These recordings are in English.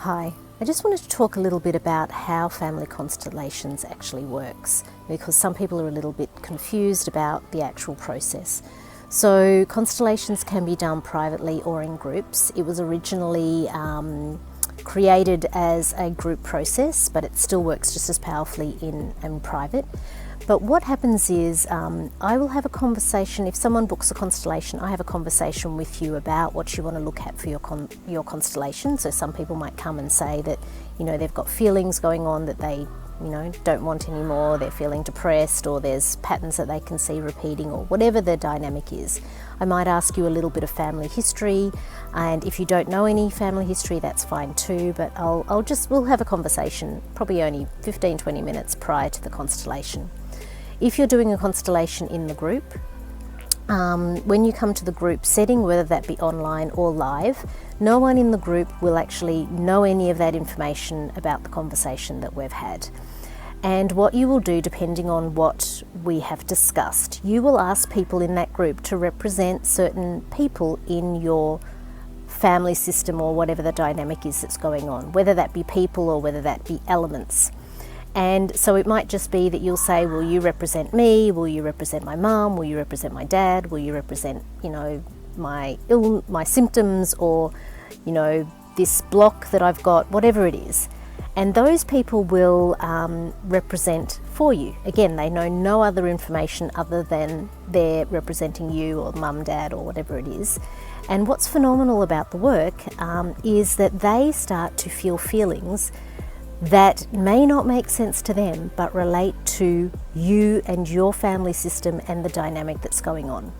Hi, I just wanted to talk a little bit about how family constellations actually works, because some people are a little bit confused about the actual process. So constellations can be done privately or in groups. It was originally created as a group process, but it still works just as powerfully in private. But what happens is I will have a conversation. If someone books a constellation, I have a conversation with you about what you want to look at for your constellation. So some people might come and say that, they've got feelings going on that they, don't want anymore. They're feeling depressed, or there's patterns that they can see repeating, or whatever the dynamic is. I might ask you a little bit of family history, and if you don't know any family history, that's fine too, but we'll have a conversation, probably only 15-20 minutes prior to the constellation. If you're doing a constellation in the group, when you come to the group setting, whether that be online or live, no one in the group will actually know any of that information about the conversation that we've had. And what you will do, depending on what we have discussed, you will ask people in that group to represent certain people in your family system, or whatever the dynamic is that's going on, whether that be people or whether that be elements. And so it might just be that you'll say, will you represent me? Will you represent my mum? Will you represent my dad? Will you represent, my symptoms, or, this block that I've got, whatever it is. And those people will represent for you. Again, they know no other information other than they're representing you, or mum, dad, or whatever it is. And what's phenomenal about the work is that they start to feel feelings that may not make sense to them, but relate to you and your family system and the dynamic that's going on.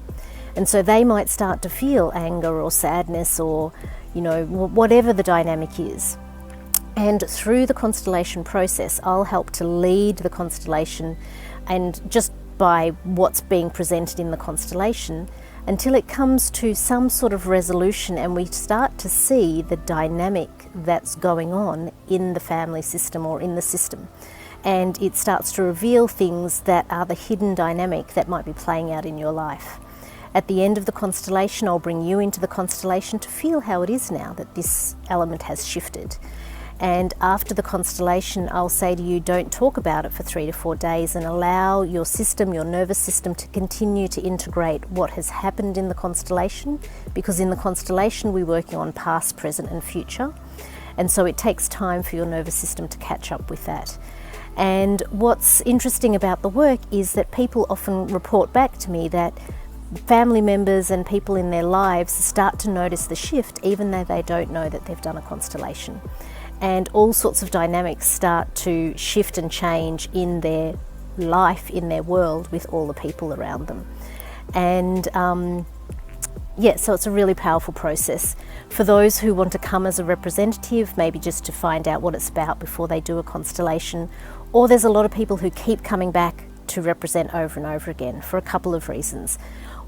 And so they might start to feel anger or sadness, or, whatever the dynamic is. And through the constellation process, I'll help to lead the constellation, and just by what's being presented in the constellation, until it comes to some sort of resolution, and we start to see the dynamic that's going on in the family system or in the system. And it starts to reveal things that are the hidden dynamic that might be playing out in your life. At the end of the constellation, I'll bring you into the constellation to feel how it is now that this element has shifted. And after the constellation, I'll say to you, don't talk about it for 3 to 4 days, and allow your system, your nervous system, to continue to integrate what has happened in the constellation, because in the constellation we're working on past, present and future. And so it takes time for your nervous system to catch up with that. And what's interesting about the work is that people often report back to me that family members and people in their lives start to notice the shift, even though they don't know that they've done a constellation. And all sorts of dynamics start to shift and change in their life, in their world, with all the people around them. And so it's a really powerful process. For those who want to come as a representative, maybe just to find out what it's about before they do a constellation, or there's a lot of people who keep coming back to represent over and over again for a couple of reasons.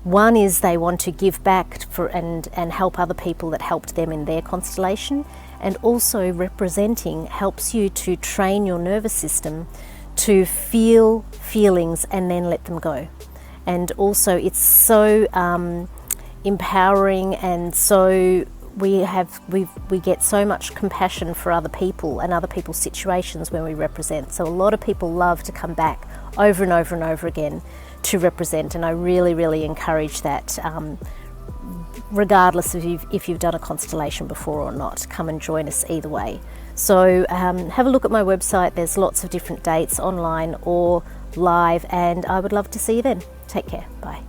One is they want to give back and help other people that helped them in their constellation. And also, representing helps you to train your nervous system to feel feelings and then let them go. And also, it's so empowering, and so we get so much compassion for other people and other people's situations when we represent. So a lot of people love to come back over and over and over again to represent, and I really, really encourage that. Regardless of if you've done a constellation before or not, come and join us either way. So have a look at my website. There's lots of different dates, online or live, and I would love to see you then. Take care. Bye.